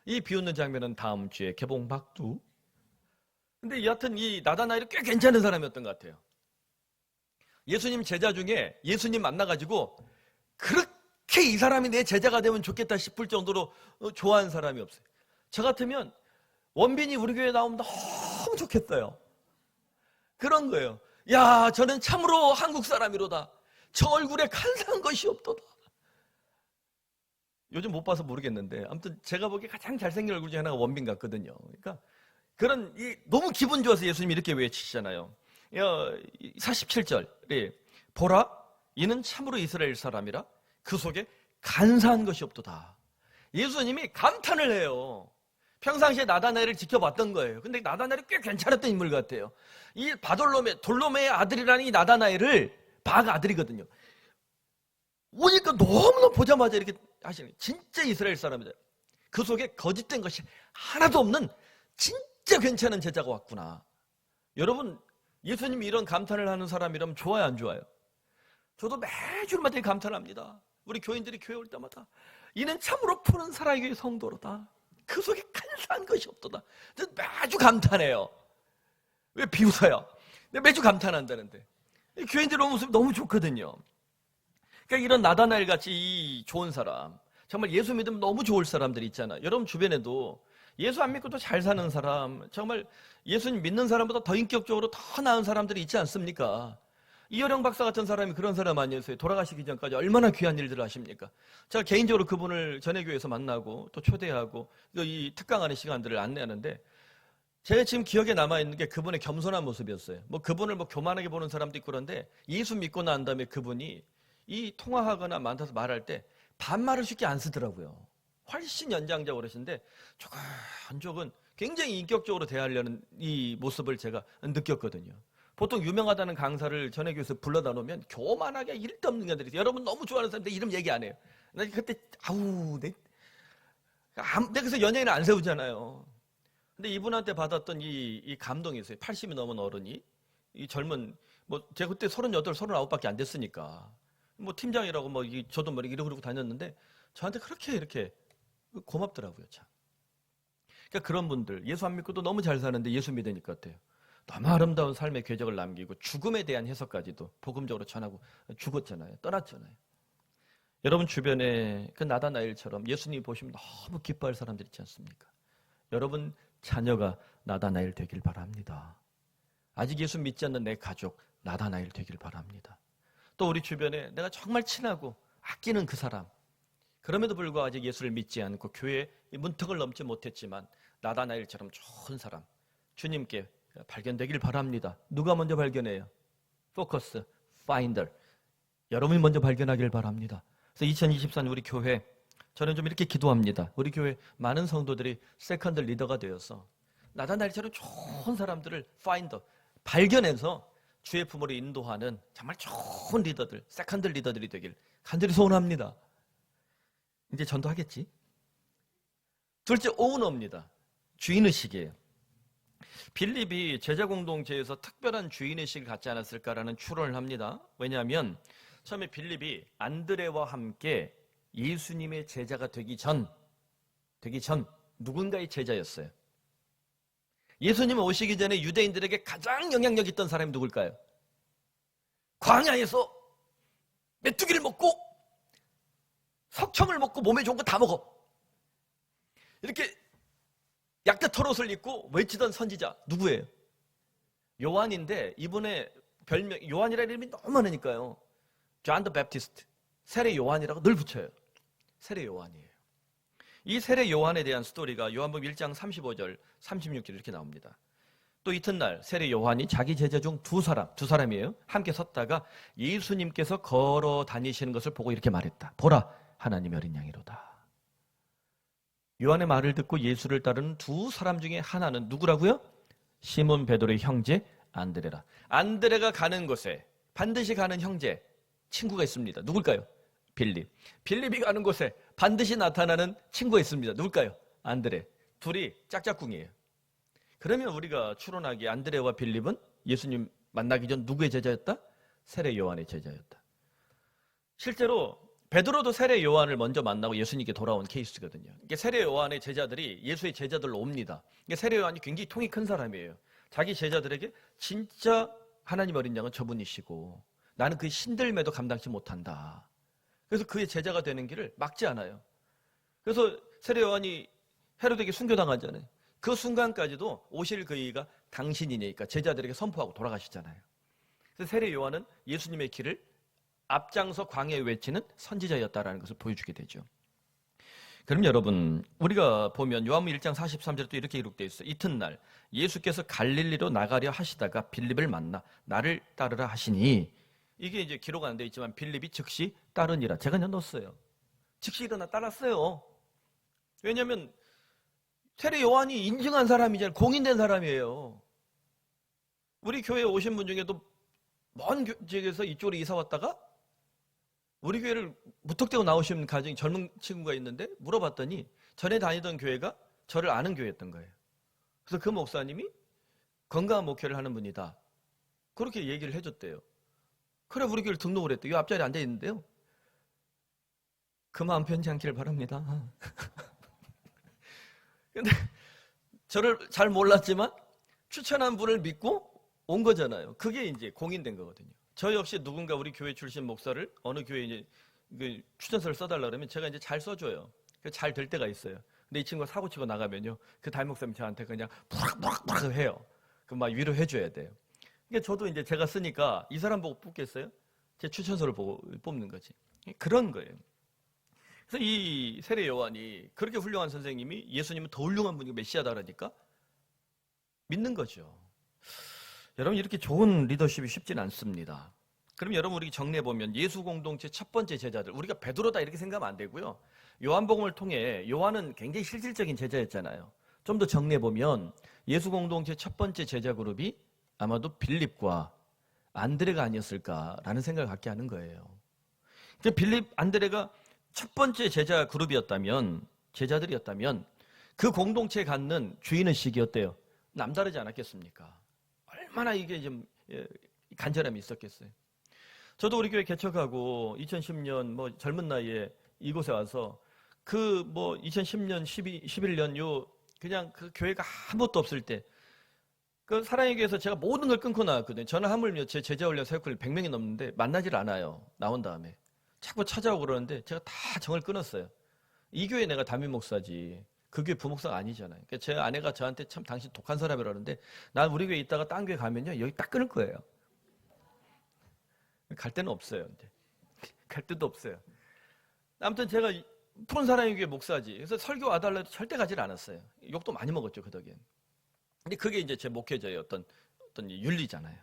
이 비웃는 장면은 다음 주에 개봉박두. 근데 여하튼 이 나다나엘이 꽤 괜찮은 사람이었던 것 같아요. 예수님 제자 중에 예수님 만나가지고 그렇게 이 사람이 내 제자가 되면 좋겠다 싶을 정도로 좋아하는 사람이 없어요. 저 같으면 원빈이 우리 교회에 나오면 너무 좋겠어요. 그런 거예요. 야, 저는 참으로 한국 사람이로다. 저 얼굴에 간사한 것이 없도다. 요즘 못 봐서 모르겠는데 아무튼 제가 보기에 가장 잘생긴 얼굴 중에 하나가 원빈 같거든요. 그러니까 그런 너무 기분 좋아서 예수님이 이렇게 외치시잖아요. 47절, 보라, 이는 참으로 이스라엘 사람이라 그 속에 간사한 것이 없도다. 예수님이 감탄을 해요. 평상시에 나다나엘을 지켜봤던 거예요. 근데 나다나엘이 꽤 괜찮았던 인물 같아요. 이 돌로메의 아들이라는 이 나다나엘을, 바가 아들이거든요. 오니까 너무너무 보자마자 이렇게 하시는 거예요. 진짜 이스라엘 사람이다. 그 속에 거짓된 것이 하나도 없는 진짜 괜찮은 제자가 왔구나. 여러분, 예수님이 이런 감탄을 하는 사람이라면 좋아요, 안 좋아요? 저도 매주마다 감탄합니다. 우리 교인들이 교회 올 때마다 이는 참으로 푸른 사랑의 성도로다. 그 속에 간사한 것이 없도다. 매주 감탄해요. 왜 비웃어요? 매주 감탄한다는데. 교인들의 모습이 너무 좋거든요. 그러니까 이런 나다나엘 같이 이 좋은 사람, 정말 예수 믿으면 너무 좋을 사람들 있잖아요. 여러분 주변에도 예수 안 믿고도 잘 사는 사람, 정말 예수님 믿는 사람보다 더 인격적으로 더 나은 사람들이 있지 않습니까? 이효령 박사 같은 사람이 그런 사람 아니었어요? 돌아가시기 전까지 얼마나 귀한 일들을 하십니까? 제가 개인적으로 그분을 전해교회에서 만나고 또 초대하고 이 특강하는 시간들을 안내하는데, 제가 지금 기억에 남아있는 게 그분의 겸손한 모습이었어요. 그분을 교만하게 보는 사람도 있고 그런데 예수 믿고 난 다음에 그분이 이 통화하거나 만나서 말할 때 반말을 쉽게 안 쓰더라고요. 훨씬 연장자고 그러신데 조금 굉장히 인격적으로 대하려는 이 모습을 제가 느꼈거든요. 보통 유명하다는 강사를 전해교에서 불러다 놓으면 교만하게 이름도 없는 것들이 있어요. 여러분 너무 좋아하는 사람들 이름 얘기 안 해요. 나 그때 내가 그래서 연예인을 안 세우잖아요. 근데 이분한테 받았던 이 감동이 있어요. 80이 넘은 어른이 이 젊은 제가 그때 38, 39밖에 안 됐으니까 팀장이라고 저도 이러고 다녔는데 저한테 그렇게 이렇게 고맙더라고요. 참. 그러니까 그런 분들 예수 안 믿고도 너무 잘 사는데 예수 믿으니까 어때요? 너무 아름다운 삶의 궤적을 남기고 죽음에 대한 해석까지도 복음적으로 전하고 죽었잖아요. 떠났잖아요. 여러분 주변에 그 나다나엘처럼 예수님 보시면 너무 기뻐할 사람들 있지 않습니까? 여러분 자녀가 나다나엘 되길 바랍니다. 아직 예수 믿지 않는 내 가족 나다나엘 되길 바랍니다. 또 우리 주변에 내가 정말 친하고 아끼는 그 사람, 그럼에도 불구하고 아직 예수를 믿지 않고 교회 문턱을 넘지 못했지만 나다나엘처럼 좋은 사람 주님께 발견되길 바랍니다. 누가 먼저 발견해요? 포커스, 파인더. 여러분이 먼저 발견하길 바랍니다. 그래서 2024년 우리 교회, 저는 좀 이렇게 기도합니다. 우리 교회 많은 성도들이 세컨드 리더가 되어서 나다나엘처럼 좋은 사람들을 파인더, 발견해서 주의 품으로 인도하는 정말 좋은 리더들, 세컨드 리더들이 되길 간절히 소원합니다. 이제 전도하겠지? 둘째, 오너입니다. 주인의식이에요. 빌립이 제자 공동체에서 특별한 주인의식을 갖지 않았을까라는 추론을 합니다. 왜냐하면 처음에 빌립이 안드레와 함께 예수님의 제자가 되기 전 누군가의 제자였어요. 예수님 오시기 전에 유대인들에게 가장 영향력 있던 사람이 누굴까요? 광야에서 메뚜기를 먹고 석청을 먹고 몸에 좋은 거 다 먹어. 이렇게 약대 털옷을 입고 외치던 선지자 누구예요? 요한인데 이분의 별명, 요한이라는 이름이 너무 많으니까요. 존 더 배프티스트, 세례 요한이라고 늘 붙여요. 세례 요한이에요. 이 세례 요한에 대한 스토리가 요한복음 1장 35절, 36절 이렇게 나옵니다. 또 이튿날 세례 요한이 자기 제자 중 두 사람이에요. 함께 섰다가 예수님께서 걸어 다니시는 것을 보고 이렇게 말했다. 보라, 하나님의 어린 양이로다. 2천 2 4년 우리 교회 저는 좀 이렇게 기도합니다. 우리 교회 많은 성도들이 세컨드 리더가 되어서 나다나엘처럼 좋은 사람, 정말 예수 안 믿고도 너무 잘 사는 사람, 예수 안 믿고도 너무 좋은 사람, 요한의 말을 듣고 예수를 따르는 두 사람 중에 하나는 누구라고요? 시몬 베드로의 형제 안드레라. 안드레가 가는 곳에 반드시 가는 형제, 친구가 있습니다. 누굴까요? 빌립. 빌립이 가는 곳에 반드시 나타나는 친구가 있습니다. 누굴까요? 안드레. 둘이 짝짝꿍이에요. 그러면 우리가 추론하기에 안드레와 빌립은 예수님 만나기 전 누구의 제자였다? 세례 요한의 제자였다. 실제로 베드로도 세례 요한을 먼저 만나고 예수님께 돌아온 케이스거든요. 이게 세례 요한의 제자들이 예수의 제자들로 옵니다. 이게 세례 요한이 굉장히 통이 큰 사람이에요. 자기 제자들에게 진짜 하나님 어린 양은 저분이시고 나는 그 신들매도 감당치 못한다. 그래서 그의 제자가 되는 길을 막지 않아요. 그래서 세례 요한이 헤로데에게 순교당하잖아요. 그 순간까지도 오실 그이가 당신이니까 제자들에게 선포하고 돌아가시잖아요. 그래서 세례 요한은 예수님의 길을 앞장서 광야에 외치는 선지자였다라는 것을 보여주게 되죠. 그럼 여러분, 우리가 보면 요한복음 1장 43절에 또 이렇게 기록되어 있어요. 이튿날 예수께서 갈릴리로 나가려 하시다가 빌립을 만나 나를 따르라 하시니, 이게 이제 기록 안 되어 있지만 빌립이 즉시 따르니라. 제가 넣었어요. 즉시 일어나 따랐어요. 왜냐하면 세례 요한이 인증한 사람이잖아요. 공인된 사람이에요. 우리 교회에 오신 분 중에도 먼 지역에서 이쪽으로 이사 왔다가 우리 교회를 무턱대고 나오신 가정이 젊은 친구가 있는데 물어봤더니 전에 다니던 교회가 저를 아는 교회였던 거예요. 그래서 그 목사님이 건강한 목회를 하는 분이다. 그렇게 얘기를 해줬대요. 그래 우리 교회를 등록을 했대요. 이 앞자리에 앉아 있는데요. 그 마음 편치 않기를 바랍니다. 근데 저를 잘 몰랐지만 추천한 분을 믿고 온 거잖아요. 그게 이제 공인된 거거든요. 저 역시 누군가 우리 교회 출신 목사를 어느 교회에 이제 그 추천서를 써달라 그러면 제가 이제 잘 써줘요. 잘 될 때가 있어요. 근데 이 친구가 사고 치고 나가면요. 그 담임 목사님이 저한테 그냥 부락부락 해요. 그 막 위로해줘야 돼요. 그러니까 저도 이제 제가 쓰니까 이 사람 보고 뽑겠어요? 제 추천서를 보고 뽑는 거지. 그런 거예요. 그래서 이 세례 요한이 그렇게 훌륭한 선생님이 예수님은 더 훌륭한 분이 메시아다 그러니까 믿는 거죠. 여러분, 이렇게 좋은 리더십이 쉽진 않습니다. 그럼 여러분, 우리 정리해보면 예수 공동체 첫 번째 제자들, 우리가 베드로다 이렇게 생각하면 안 되고요. 요한복음을 통해 요한은 굉장히 실질적인 제자였잖아요. 좀 더 정리해보면 예수 공동체 첫 번째 제자 그룹이 아마도 빌립과 안드레가 아니었을까라는 생각을 갖게 하는 거예요. 그러니까 빌립, 안드레가 첫 번째 제자 그룹이었다면, 제자들이었다면 그 공동체에 갖는 주인의식이었대요. 남다르지 않았겠습니까? 얼마나 이게 좀 간절함이 있었겠어요. 저도 우리 교회 개척하고 2010년 뭐 젊은 나이에 이곳에 와서 그 뭐 2010년, 11년 요 그냥 그 교회가 아무것도 없을 때 그 사랑의 교회에서 제가 모든 걸 끊고 나왔거든요. 저는 하물며 제 제자 훈련 사역을 100명이 넘는데 만나질 않아요. 나온 다음에 자꾸 찾아오고 그러는데 제가 다 정을 끊었어요. 이 교회 내가 담임 목사지 그 교회 부목사가 아니잖아요. 그러니까 제 아내가 저한테 참 당신 독한 사람이라는데 난 우리 교회 있다가 딴 교회 가면요 여기 딱 끊을 거예요. 갈 데는 없어요. 이제 갈 데도 없어요. 아무튼 제가 푸른 사랑의 교회 목사지. 그래서 설교 와달라 해도 절대 가질 않았어요. 욕도 많이 먹었죠 그 덕엔. 근데 그게 이제 제 목회자의 어떤 윤리잖아요.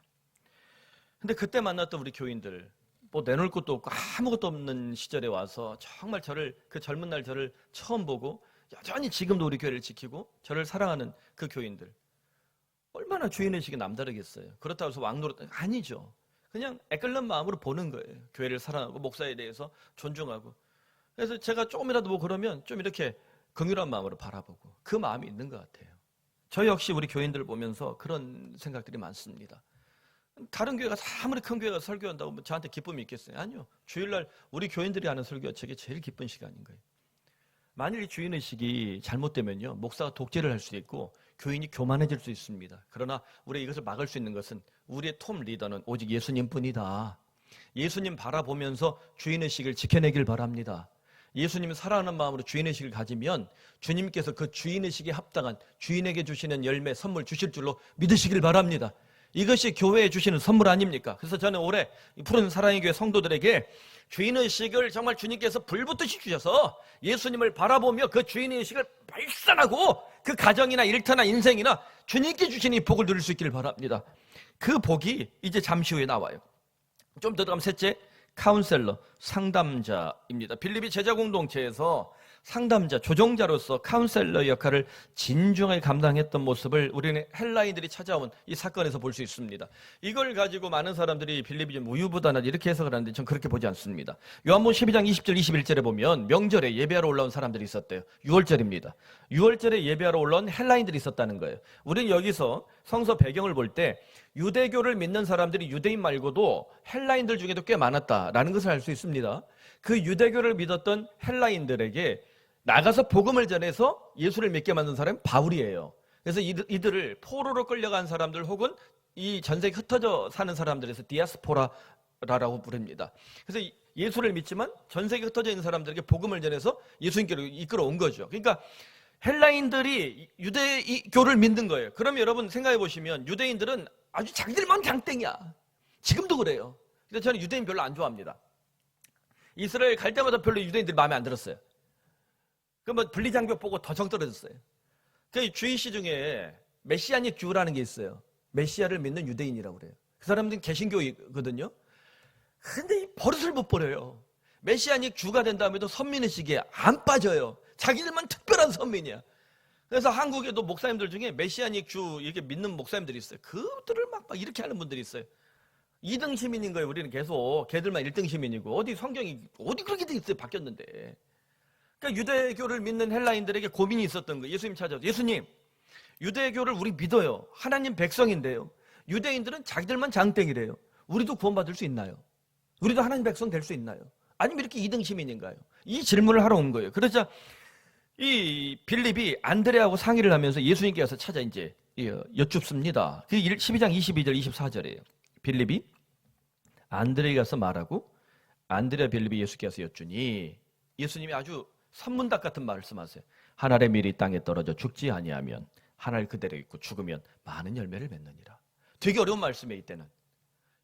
근데 그때 만났던 우리 교인들 뭐 내놓을 것도 없고 아무것도 없는 시절에 와서 정말 저를 그 젊은 날 저를 처음 보고 여전히 지금도 우리 교회를 지키고 저를 사랑하는 그 교인들 얼마나 주인의식이 남다르겠어요. 그렇다고 해서 왕노릇 아니죠. 그냥 애끓는 마음으로 보는 거예요. 교회를 사랑하고 목사에 대해서 존중하고. 그래서 제가 조금이라도 뭐 그러면 좀 이렇게 긍휼한 마음으로 바라보고 그 마음이 있는 것 같아요. 저 역시 우리 교인들을 보면서 그런 생각들이 많습니다. 다른 교회가 아무리 큰 교회가 설교한다고 저한테 기쁨이 있겠어요? 아니요. 주일날 우리 교인들이 하는 설교가 제게 제일 기쁜 시간인 거예요. 만일 이 주인의식이 잘못되면요 목사가 독재를 할 수도 있고 교인이 교만해질 수 있습니다. 그러나 우리 이것을 막을 수 있는 것은 우리의 톱 리더는 오직 예수님뿐이다. 예수님 바라보면서 주인의식을 지켜내길 바랍니다. 예수님을 사랑하는 마음으로 주인의식을 가지면 주님께서 그 주인의식에 합당한 주인에게 주시는 열매, 선물 주실 줄로 믿으시길 바랍니다. 이것이 교회에 주시는 선물 아닙니까? 그래서 저는 올해 푸른 사랑의 교회 성도들에게 주인의식을 정말 주님께서 불붙듯이 주셔서 예수님을 바라보며 그 주인의식을 발산하고 그 가정이나 일터나 인생이나 주님께 주신 이 복을 누릴 수 있기를 바랍니다. 그 복이 이제 잠시 후에 나와요. 좀 더 들어가면 셋째, 카운셀러, 상담자입니다. 빌립이 제자 공동체에서 상담자, 조종자로서 카운셀러 역할을 진중하게 감당했던 모습을 우리는 헬라인들이 찾아온 이 사건에서 볼 수 있습니다. 이걸 가지고 많은 사람들이 빌립이 좀 우유부단하다 이렇게 해석을 하는데 전 그렇게 보지 않습니다. 요한복음 12장 20절 21절에 보면 명절에 예배하러 올라온 사람들이 있었대요. 6월절입니다. 6월절에 예배하러 올라온 헬라인들이 있었다는 거예요. 우리는 여기서 성서 배경을 볼 때 유대교를 믿는 사람들이 유대인 말고도 헬라인들 중에도 꽤 많았다라는 것을 알 수 있습니다. 그 유대교를 믿었던 헬라인들에게 나가서 복음을 전해서 예수를 믿게 만든 사람이 바울이에요. 그래서 이들을 포로로 끌려간 사람들 혹은 이 전 세계 흩어져 사는 사람들에서 디아스포라라고 부릅니다. 그래서 예수를 믿지만 전 세계 흩어져 있는 사람들에게 복음을 전해서 예수님께로 이끌어 온 거죠. 그러니까 헬라인들이 유대교를 믿는 거예요. 그럼 여러분 생각해 보시면 유대인들은 아주 자기들만 장땡이야. 지금도 그래요. 근데 저는 유대인 별로 안 좋아합니다. 이스라엘 갈 때마다 별로 유대인들이 마음에 안 들었어요. 그러면 분리장벽 보고 더 정 떨어졌어요. 그 주이시 중에 메시아닉 주라는 게 있어요. 메시아를 믿는 유대인이라고 그래요. 그 사람들은 개신교거든요. 근데 이 버릇을 못 버려요. 메시아닉 주가 된 다음에도 선민의식에 안 빠져요. 자기들만 특별한 선민이야. 그래서 한국에도 목사님들 중에 메시아닉 주 이렇게 믿는 목사님들이 있어요. 그들을 막 이렇게 하는 분들이 있어요. 2등 시민인 거예요. 우리는 계속 걔들만 1등 시민이고 어디 성경이 어디 그렇게 돼 있어요. 바뀌었는데. 그러니까 유대교를 믿는 헬라인들에게 고민이 있었던 거예요. 예수님 찾아와서 예수님 유대교를 우리 믿어요. 하나님 백성인데요. 유대인들은 자기들만 장땡이래요. 우리도 구원받을 수 있나요? 우리도 하나님 백성 될 수 있나요? 아니면 이렇게 2등 시민인가요? 이 질문을 하러 온 거예요. 그러자 이 빌립이 안드레하고 상의를 하면서 예수님께 와서 찾아 이제 여쭙습니다. 그 12장 22절 24절이에요. 빌립이 안드레에게 가서 말하고 안드레와 빌립이 예수께 와서 여쭈니 예수님이 아주 선문답 같은 말씀하세요. 한 알의 밀이 땅에 떨어져 죽지 아니하면 한 알 그대로 있고 죽으면 많은 열매를 맺느니라. 되게 어려운 말씀이에요. 이때는.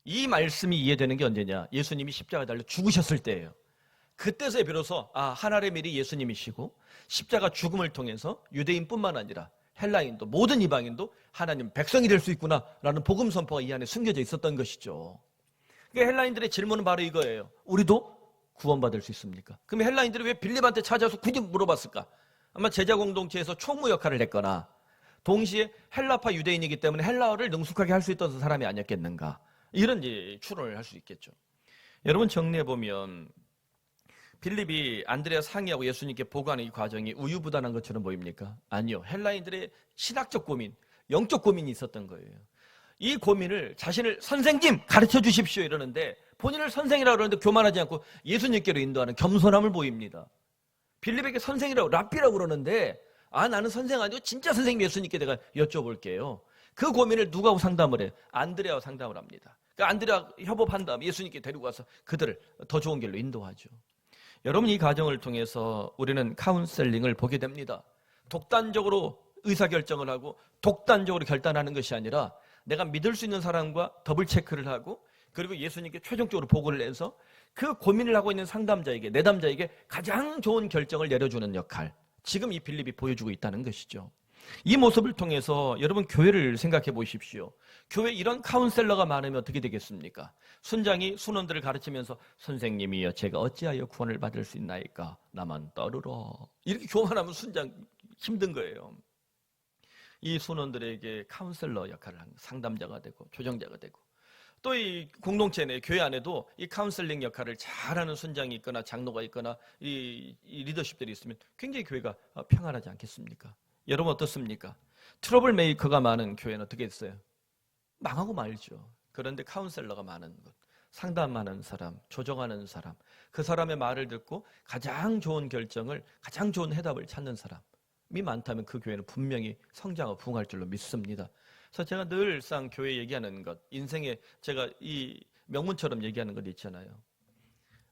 이 말씀이 이해되는 게 언제냐? 예수님이 십자가에 달려 죽으셨을 때예요. 그때서야 비로소 한 알의 밀이 예수님이시고 십자가 죽음을 통해서 유대인뿐만 아니라 헬라인도 모든 이방인도 하나님 백성이 될 수 있구나라는 복음 선포가 이 안에 숨겨져 있었던 것이죠. 그러니까 헬라인들의 질문은 바로 이거예요. 우리도 구원받을 수 있습니까? 그럼 헬라인들이 왜 빌립한테 찾아서 굳이 물어봤을까? 아마 제자 공동체에서 총무 역할을 했거나 동시에 헬라파 유대인이기 때문에 헬라어를 능숙하게 할 수 있던 사람이 아니었겠는가? 이런 추론을 할 수 있겠죠. 여러분 정리해보면 빌립이 안드레와 상의하고 예수님께 보고하는 이 과정이 우유부단한 것처럼 보입니까? 아니요. 헬라인들의 신학적 고민, 영적 고민이 있었던 거예요. 이 고민을 자신을 선생님 가르쳐 주십시오 이러는데 본인을 선생이라고 그러는데 교만하지 않고 예수님께로 인도하는 겸손함을 보입니다. 빌립에게 선생이라고 랍비라고 그러는데 나는 선생 아니고 진짜 선생님 예수님께 내가 여쭤볼게요. 그 고민을 누가 하고 상담을 해요? 안드레와 상담을 합니다. 그러니까 안드레와 협업한 다음에 예수님께 데리고 가서 그들을 더 좋은 길로 인도하죠. 여러분 이 과정을 통해서 우리는 카운셀링을 보게 됩니다. 독단적으로 의사결정을 하고 독단적으로 결단하는 것이 아니라 내가 믿을 수 있는 사람과 더블 체크를 하고 그리고 예수님께 최종적으로 보고를 해서 그 고민을 하고 있는 상담자에게 내담자에게 가장 좋은 결정을 내려주는 역할, 지금 이 빌립이 보여주고 있다는 것이죠. 이 모습을 통해서 여러분 교회를 생각해 보십시오. 교회에 이런 카운셀러가 많으면 어떻게 되겠습니까? 순장이 순원들을 가르치면서 선생님이여 제가 어찌하여 구원을 받을 수 있나이까 나만 따르라 이렇게 교만하면 순장 힘든 거예요. 이 순원들에게 카운셀러 역할을 하는 상담자가 되고 조정자가 되고 또 이 공동체 내 교회 안에도 이 카운셀링 역할을 잘하는 순장이 있거나 장로가 있거나 이 리더십들이 있으면 굉장히 교회가 평안하지 않겠습니까? 여러분 어떻습니까? 트러블 메이커가 많은 교회는 어떻게 했어요? 망하고 말죠. 그런데 카운셀러가 많은 곳, 상담하는 사람, 조정하는 사람, 그 사람의 말을 듣고 가장 좋은 결정을, 가장 좋은 해답을 찾는 사람이 많다면 그 교회는 분명히 성장하고 부흥할 줄로 믿습니다. 그래서 제가 늘상 교회 얘기하는 것, 인생에 제가 이 명문처럼 얘기하는 것 있잖아요.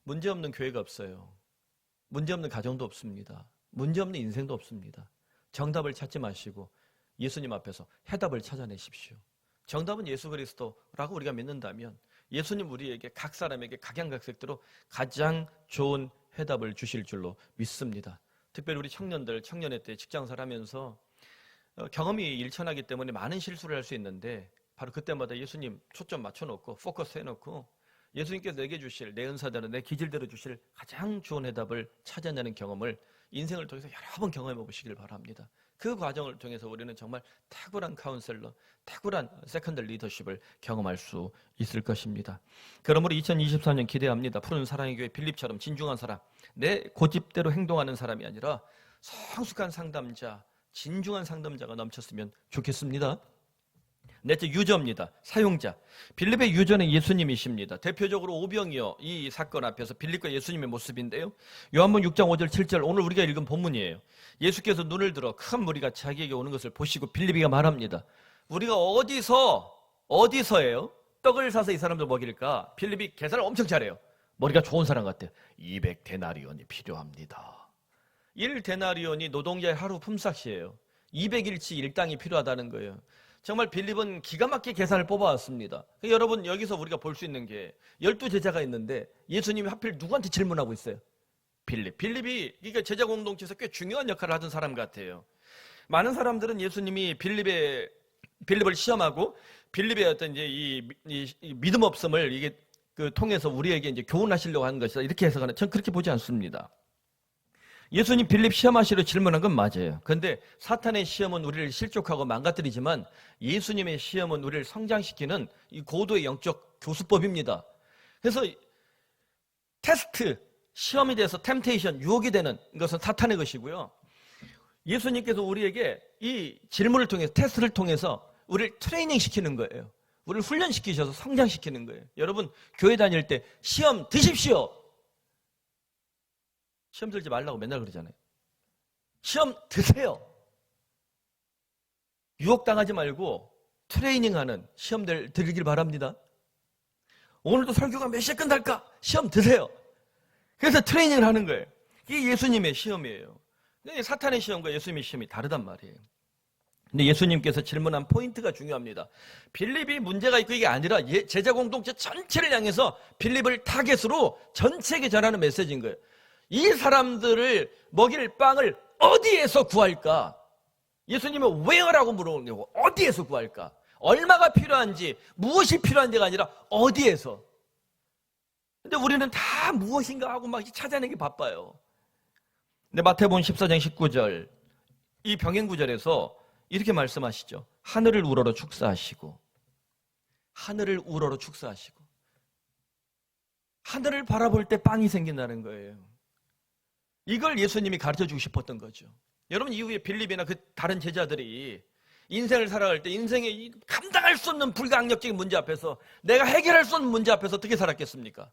문제없는 교회가 없어요. 문제없는 가정도 없습니다. 문제없는 인생도 없습니다. 정답을 찾지 마시고 예수님 앞에서 해답을 찾아내십시오. 정답은 예수 그리스도라고 우리가 믿는다면 예수님 우리에게 각 사람에게 각양각색대로 가장 좋은 해답을 주실 줄로 믿습니다. 특별히 우리 청년들, 청년회 때 직장생활 하면서 경험이 일천하기 때문에 많은 실수를 할 수 있는데 바로 그때마다 예수님 초점 맞춰놓고 포커스 해놓고 예수님께서 내게 주실 내 은사대로 내 기질대로 주실 가장 좋은 해답을 찾아내는 경험을 인생을 통해서 여러 번 경험해 보시길 바랍니다. 그 과정을 통해서 우리는 정말 탁월한 카운셀러, 탁월한 세컨드 리더십을 경험할 수 있을 것입니다. 그러므로 2024년 기대합니다. 푸른 사랑의 교회 빌립처럼 진중한 사람, 내 고집대로 행동하는 사람이 아니라 성숙한 상담자, 진중한 상담자가 넘쳤으면 좋겠습니다. 넷째, 유저입니다. 사용자. 빌립의 유저는 예수님이십니다. 대표적으로 오병이어 이 사건 앞에서 빌립과 예수님의 모습인데요. 요한복음 6장 5절 7절 오늘 우리가 읽은 본문이에요. 예수께서 눈을 들어 큰 무리가 자기에게 오는 것을 보시고 빌립이가 말합니다. 우리가 어디서예요? 떡을 사서 이 사람들 먹일까? 빌립이 계산을 엄청 잘해요. 머리가 좋은 사람 같아요. 200데나리온이 필요합니다. 1데나리온이 노동자의 하루 품삯이에요. 200일치 일당이 필요하다는 거예요. 정말 빌립은 기가 막히게 계산을 뽑아왔습니다. 여러분, 여기서 우리가 볼 수 있는 게 12제자가 있는데 예수님이 하필 누구한테 질문하고 있어요? 빌립이 그러니까 제자 공동체에서 꽤 중요한 역할을 하던 사람 같아요. 많은 사람들은 예수님이 빌립을 시험하고 빌립의 어떤 이제 이 믿음 없음을 이게 통해서 우리에게 이제 교훈하시려고 하는 것이다, 이렇게 해석하는, 전 그렇게 보지 않습니다. 예수님 빌립 시험하시려 질문한 건 맞아요. 그런데 사탄의 시험은 우리를 실족하고 망가뜨리지만 예수님의 시험은 우리를 성장시키는 이 고도의 영적 교수법입니다. 그래서 테스트, 시험이 돼서 템테이션, 유혹이 되는 것은 사탄의 것이고요. 예수님께서 우리에게 이 질문을 통해서, 테스트를 통해서 우리를 트레이닝 시키는 거예요. 우리를 훈련시키셔서 성장시키는 거예요. 여러분, 교회 다닐 때 시험 드십시오. 시험 들지 말라고 맨날 그러잖아요. 시험 드세요. 유혹당하지 말고 트레이닝하는 시험들 드리길 바랍니다. 오늘도 설교가 몇 시에 끝날까? 시험 드세요. 그래서 트레이닝을 하는 거예요. 이게 예수님의 시험이에요. 근데 사탄의 시험과 예수님의 시험이 다르단 말이에요. 근데 예수님께서 질문한 포인트가 중요합니다. 빌립이 문제가 있고 이게 아니라 제자 공동체 전체를 향해서 빌립을 타겟으로 전체에게 전하는 메시지인 거예요. 이 사람들을 먹일 빵을 어디에서 구할까? 예수님은 where라고 물어보는 거고, 어디에서 구할까? 얼마가 필요한지, 무엇이 필요한지가 아니라 어디에서. 근데 우리는 다 무엇인가 하고 막 찾아내기 바빠요. 근데 마태복음 14장 19절 이 병행 구절에서 이렇게 말씀하시죠. 하늘을 우러러 축사하시고, 하늘을 우러러 축사하시고, 하늘을 바라볼 때 빵이 생긴다는 거예요. 이걸 예수님이 가르쳐주고 싶었던 거죠. 여러분, 이후에 빌립이나 그 다른 제자들이 인생을 살아갈 때 인생의 감당할 수 없는 불가항력적인 문제 앞에서, 내가 해결할 수 없는 문제 앞에서 어떻게 살았겠습니까?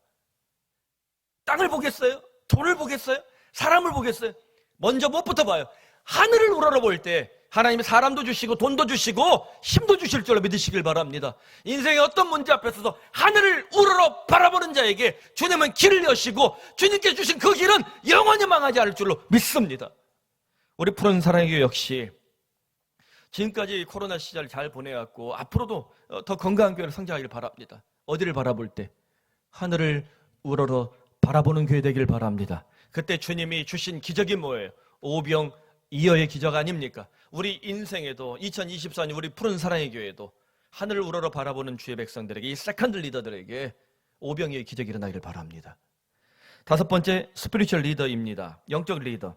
땅을 보겠어요? 돈을 보겠어요? 사람을 보겠어요? 먼저 무엇부터 봐요? 하늘을 우러러 볼 때 하나님이 사람도 주시고 돈도 주시고 힘도 주실 줄로 믿으시길 바랍니다. 인생의 어떤 문제 앞에서도 하늘을 우러러 바라보는 자에게 주님은 길을 여시고 주님께 주신 그 길은 영원히 망하지 않을 줄로 믿습니다. 우리 푸른 사랑의 교회 역시 지금까지 코로나 시절 잘 보내왔고 앞으로도 더 건강한 교회로 성장하길 바랍니다. 어디를 바라볼 때? 하늘을 우러러 바라보는 교회 되길 바랍니다. 그때 주님이 주신 기적이 뭐예요? 오병이어의 기적 아닙니까? 우리 인생에도 2024년 우리 푸른 사랑의 교회도 하늘을 우러러 바라보는 주의 백성들에게, 이 세컨드 리더들에게 오병이어의 기적이 일어나기를 바랍니다. 다섯 번째, 스피리추얼 리더입니다. 영적 리더.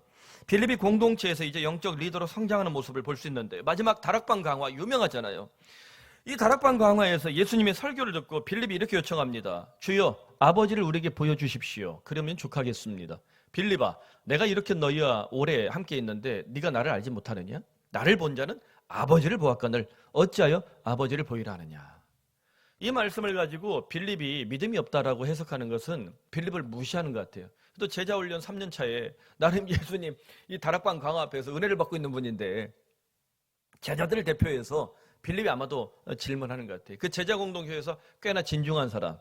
빌립이 공동체에서 이제 영적 리더로 성장하는 모습을 볼 수 있는데, 마지막 다락방 강화 유명하잖아요. 이 다락방 강화에서 예수님의 설교를 듣고 빌립이 이렇게 요청합니다. 주여, 아버지를 우리에게 보여주십시오. 그러면 족하겠습니다. 빌립아, 내가 이렇게 너희와 오래 함께 있는데 네가 나를 알지 못하느냐? 나를 본 자는 아버지를 보았거늘 어찌하여 아버지를 보이라 하느냐? 이 말씀을 가지고 빌립이 믿음이 없다라고 해석하는 것은 빌립을 무시하는 것 같아요. 또 제자 훈련 3년 차에 나름 예수님 이 다락방 강화 앞에서 은혜를 받고 있는 분인데 제자들을 대표해서 빌립이 아마도 질문하는 것 같아요. 그 제자 공동체에서 꽤나 진중한 사람,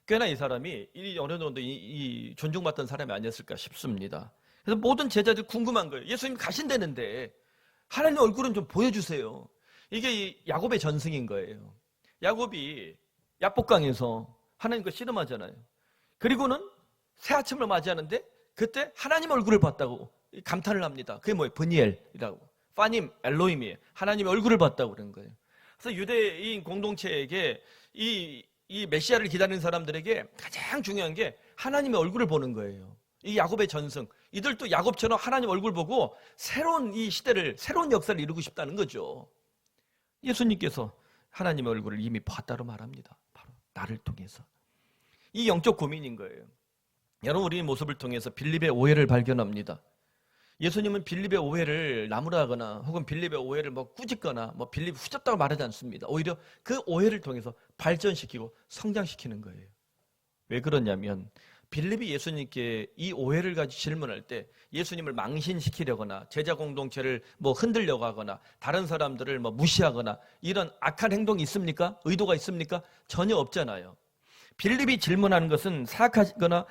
꽤나 이 사람이 어느 정도 이 존중받던 사람이 아니었을까 싶습니다. 그래서 모든 제자들이 궁금한 거예요. 예수님 가신다는데 하나님 얼굴은 좀 보여주세요. 이게 이 야곱의 전승인 거예요. 야곱이 야복강에서 하나님과 씨름하잖아요. 그리고는 새 아침을 맞이하는데 그때 하나님 얼굴을 봤다고 감탄을 합니다. 그게 뭐예요? 브니엘이라고. 파님 엘로힘이에요. 하나님의 얼굴을 봤다고 그런 거예요. 그래서 유대인 공동체에게 이 메시아를 기다리는 사람들에게 가장 중요한 게 하나님의 얼굴을 보는 거예요. 이 야곱의 전승, 이들도 야곱처럼 하나님 얼굴 보고 새로운 이 시대를, 새로운 역사를 이루고 싶다는 거죠. 예수님께서 하나님의 얼굴을 이미 봤다고 말합니다. 바로 나를 통해서. 이 영적 고민인 거예요. 여러분, 우리 모습을 통해서 빌립의 오해를 발견합니다. 예수님은 빌립의 오해를 나무라거나 혹은 빌립의 오해를 꾸짖거나 빌립이 후졌다고 말하지 않습니다. 오히려 그 오해를 통해서 발전시키고 성장시키는 거예요. 왜 그러냐면 빌립이 예수님께 이 오해를 가지고 질문할 때 예수님을 망신시키려거나 제자 공동체를 흔들려고 하거나 다른 사람들을 무시하거나 이런 악한 행동이 있습니까? 의도가 있습니까? 전혀 없잖아요. 빌립이 질문하는 것은 사악하거나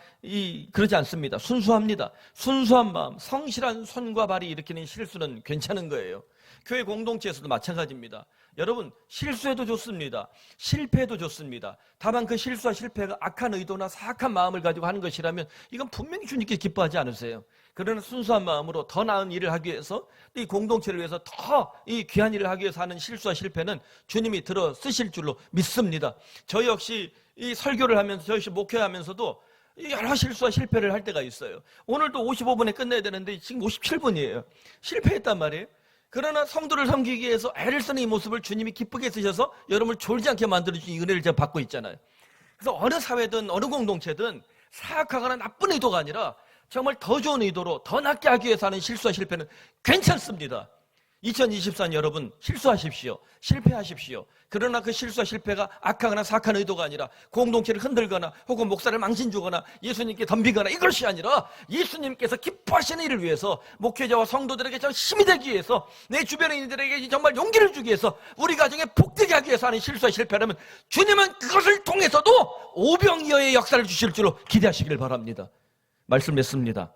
그러지 않습니다. 순수합니다. 순수한 마음, 성실한 손과 발이 일으키는 실수는 괜찮은 거예요. 교회 공동체에서도 마찬가지입니다. 여러분, 실수해도 좋습니다. 실패해도 좋습니다. 다만 그 실수와 실패가 악한 의도나 사악한 마음을 가지고 하는 것이라면 이건 분명히 주님께 기뻐하지 않으세요. 그러나 순수한 마음으로 더 나은 일을 하기 위해서, 이 공동체를 위해서 더 이 귀한 일을 하기 위해서 하는 실수와 실패는 주님이 들어 쓰실 줄로 믿습니다. 저 역시 이 설교를 하면서, 저 역시 목회하면서도 여러 실수와 실패를 할 때가 있어요. 오늘도 55분에 끝내야 되는데 지금 57분이에요. 실패했단 말이에요. 그러나 성도를 섬기기 위해서 애를 쓰는 이 모습을 주님이 기쁘게 쓰셔서 여러분을 졸지 않게 만들어주신 이 은혜를 제가 받고 있잖아요. 그래서 어느 사회든 어느 공동체든 사악하거나 나쁜 의도가 아니라 정말 더 좋은 의도로 더 낫게 하기 위해서 하는 실수와 실패는 괜찮습니다. 2024년 여러분, 실수하십시오. 실패하십시오. 그러나 그 실수와 실패가 악하거나 사악한 의도가 아니라 공동체를 흔들거나 혹은 목사를 망신 주거나 예수님께 덤비거나 이것이 아니라 예수님께서 기뻐하시는 일을 위해서 목회자와 성도들에게 저 힘이 되기 위해서 내 주변에 있는 이들에게 정말 용기를 주기 위해서 우리 가정에 복되게 하기 위해서 하는 실수와 실패라면 주님은 그것을 통해서도 오병이어의 역사를 주실 줄로 기대하시길 바랍니다. 말씀 맺습니다.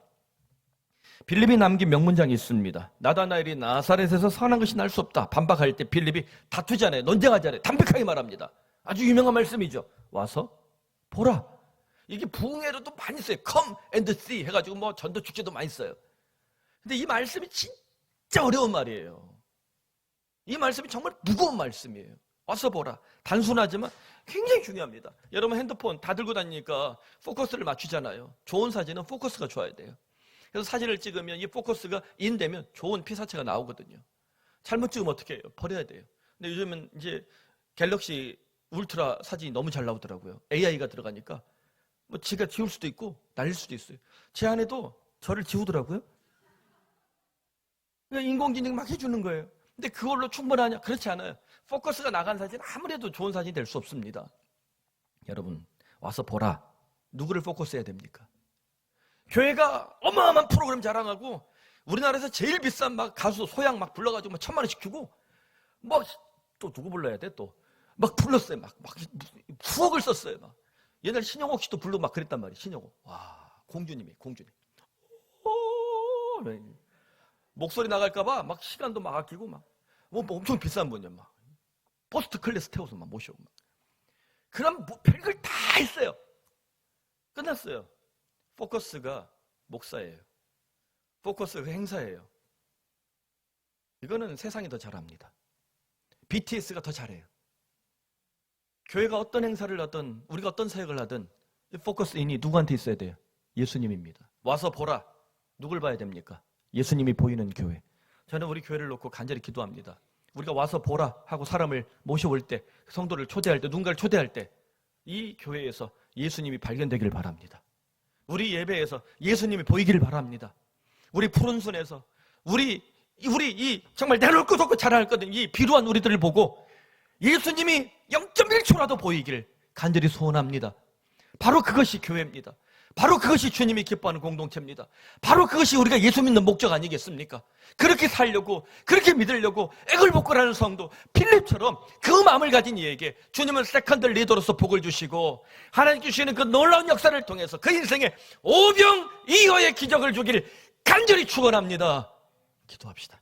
빌립이 남긴 명문장이 있습니다. 나다나엘이 나사렛에서 선한 것이 날 수 없다 반박할 때 빌립이 다투잖아요. 논쟁하잖아요. 담백하게 말합니다. 아주 유명한 말씀이죠. 와서 보라. 이게 부흥회로도 많이 써요. Come and see 해가지고 전도 축제도 많이 써요. 근데 이 말씀이 진짜 어려운 말이에요. 이 말씀이 정말 무거운 말씀이에요. 와서 보라. 단순하지만 굉장히 중요합니다. 여러분 핸드폰 다 들고 다니니까 포커스를 맞추잖아요. 좋은 사진은 포커스가 좋아야 돼요. 그래서 사진을 찍으면 이 포커스가 인되면 좋은 피사체가 나오거든요. 잘못 찍으면 어떻게 해요? 버려야 돼요. 근데 요즘은 이제 갤럭시 울트라 사진이 너무 잘 나오더라고요. AI가 들어가니까 지가 지울 수도 있고 날릴 수도 있어요. 제 아내도 저를 지우더라고요. 그러니까 인공지능 막 해주는 거예요. 근데 그걸로 충분하냐? 그렇지 않아요. 포커스가 나간 사진 아무래도 좋은 사진이 될 수 없습니다. 여러분 와서 보라. 누구를 포커스해야 됩니까? 교회가 어마어마한 프로그램 자랑하고 우리나라에서 제일 비싼 가수 소양 불러가지고 1,000,000원씩 주고 또 누구 불러야 돼? 또 불렀어요. 수억을 썼어요. 옛날 신영옥 씨도 부르고 그랬단 말이에요. 신영옥. 와, 공주님. 목소리 나갈까봐 시간도 아끼고 엄청 비싼 분이야. 포스트 클래스 태워서 모셔오고 그럼 별걸 다 했어요. 끝났어요. 포커스가 목사예요. 포커스가 행사예요. 이거는 세상이 더 잘합니다. BTS가 더 잘해요. 교회가 어떤 행사를 하든 우리가 어떤 사역을 하든 이 포커스인이 누구한테 있어야 돼요? 예수님입니다. 와서 보라. 누굴 봐야 됩니까? 예수님이 보이는 교회. 저는 우리 교회를 놓고 간절히 기도합니다. 우리가 와서 보라 하고 사람을 모셔올 때, 성도를 초대할 때, 누군가를 초대할 때 이 교회에서 예수님이 발견되기를 바랍니다. 우리 예배에서 예수님이 보이기를 바랍니다. 우리 푸른 순에서 우리 이 정말 내놓을 것 없고 자랑했거든 이 비루한 우리들을 보고 예수님이 0.1초라도 보이기를 간절히 소원합니다. 바로 그것이 교회입니다. 바로 그것이 주님이 기뻐하는 공동체입니다. 바로 그것이 우리가 예수 믿는 목적 아니겠습니까? 그렇게 살려고, 그렇게 믿으려고 애걸복걸하는 성도 필립처럼 그 마음을 가진 이에게 주님은 세컨드 리더로서 복을 주시고 하나님 주시는 그 놀라운 역사를 통해서 그 인생에 오병이어의 기적을 주기를 간절히 축원합니다. 기도합시다.